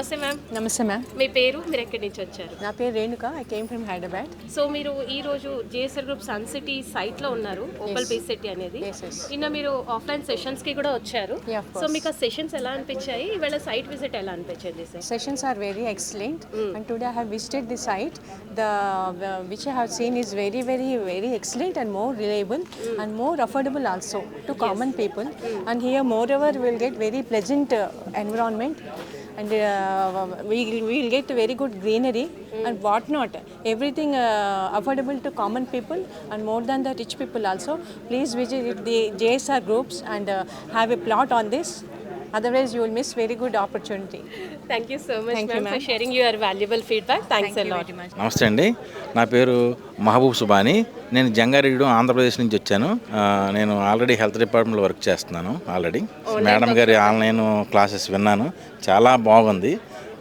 నమస్తే మ్యామ్. నమస్తే మ్యామ్. మీ పేరు, మీరు ఎక్కడి నుంచి వచ్చారు? నా పేరు Renuka. I came from Hyderabad. So మీరు ఈ రోజు JSR group Sun City site లో ఉన్నారు, ఓపల్ బేస్ సిటీ అనేది. నిన్న మీరు ఆఫ్లైన్ సెషన్స్ కి కూడా వచ్చారు. సో మీకు ఆ సెషన్స్ ఎలా అనిపించాయి, ఇవాళ సైట్ విజిట్ ఎలా అనిపించింది sir? Sessions are very excellent and today I have visited the site. The which I have seen is very excellent and more reliable and more affordable also to common people. And here moreover we'll get very pleasant environment. And we will get very good greenery and whatnot. Everything affordable to common people and more than the rich people also. Please visit the JSR groups and have a plot on this. Otherwise, you will miss very good opportunity. Thank you so much, ma'am, for sharing your valuable feedback. Thanks a lot. నమస్తే అండి, నా పేరు మహబూబ్ సుబాని. నేను జంగారెడ్డి ఆంధ్రప్రదేశ్ నుంచి వచ్చాను. నేను already health డిపార్ట్మెంట్లో work చేస్తున్నాను. మేడం గారి ఆన్లైన్ క్లాసెస్ విన్నాను, చాలా బాగుంది.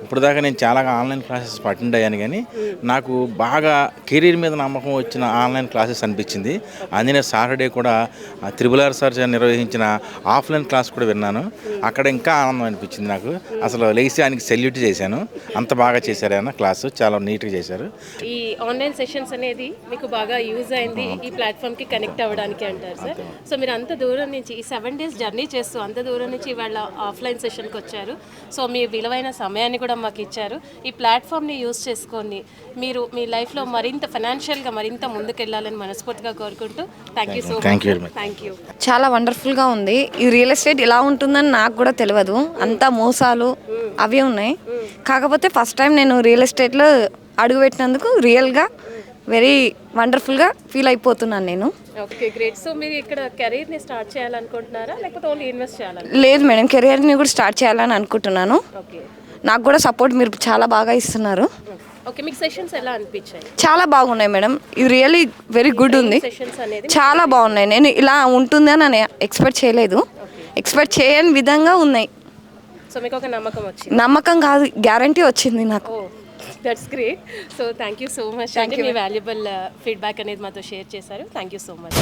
ఇప్పుడు దాకా నేను చాలా ఆన్లైన్ క్లాసెస్ అటెండ్ అయ్యాను, కానీ నాకు బాగా కెరీర్ మీద నమ్మకం వచ్చిన ఆన్లైన్ క్లాసెస్ అనిపించింది. అందుకే సాటర్డే కూడా త్రిబుల్ సార్ నిర్వహించిన ఆఫ్లైన్ క్లాస్ కూడా విన్నాను. అక్కడ ఇంకా ఆనందం అనిపించింది నాకు. అసలు లేచి ఆయనకి సెల్యూట్ చేశాను, అంత బాగా చేశారు. ఆయన క్లాసు చాలా నీట్గా చేశారు. ఈ ఆన్లైన్ సెషన్స్ అనేది మీకు బాగా యూజ్ అయింది ఈ ప్లాట్ఫామ్కి కనెక్ట్ అవ్వడానికి అంటారు సార్. సో మీరు అంత దూరం నుంచి ఈ 7 days జర్నీ చేస్తూ అంత దూరం నుంచి ఇవాళ ఆఫ్లైన్ సెషన్కి వచ్చారు. సో మీ విలువైన సమయాన్ని కూడా మాకు ఇచ్చారు. ఈ ప్లాట్ఫామ్ని యూజ్ చేసుకొని మీరు మీ లైఫ్లో మరింత ఫైనాన్షియల్గా మరింత ముందుకెళ్ళాలని మనస్ఫూర్తిగా కోరుకుంటూ thank you so much. Thank you. చాలా వండర్ఫుల్గా ఉంది. ఈ రియల్ ఎస్టేట్ ఇలా ఉంటుందని నాకు కూడా తెలియదు. అంతా మోసాలు అవే ఉన్నాయి. కాకపోతే ఫస్ట్ టైం నేను రియల్ ఎస్టేట్లో అడుగుపెట్టినందుకు రియల్గా వెరీ వండర్ఫుల్గా ఫీల్ అయిపోతున్నాను నేను. Okay, great. సో మీరు ఇక్కడ కెరీర్ని స్టార్ట్ చేయాలనుకుంటున్నారా, లేకపోతే ఓన్లీ ఇన్వెస్ట్ చేయాలని? లేదు మేడం, కెరియర్ని కూడా స్టార్ట్ చేయాలని అనుకుంటున్నాను. ఓకే, నాకు కూడా సపోర్ట్ మీరు చాలా బాగా ఇస్తున్నారు. ఓకే. మీకు సెషన్స్ ఎలా అనిపించాయి? చాలా బాగున్నాయి మేడం. ఇది రియల్లీ వెరీ గుడ్ ఉంది. సెషన్స్ అనేది చాలా బాగున్నాయి. నేను ఇలా ఉంటుందని నేను ఎక్స్పెక్ట్ చేయలేదు. ఎక్స్పెక్ట్ చేయని విధంగా ఉన్నాయి. సో మీకు ఒక నమ్మకం వచ్చింది? నమ్మకం కాదు, గ్యారంటీ వచ్చింది నాకు. Oh, that's great. So thank you so much. మీ వాల్యుబుల్ ఫీడ్బ్యాక్ అనేది మాతో షేర్ చేశారు. Thank you so much.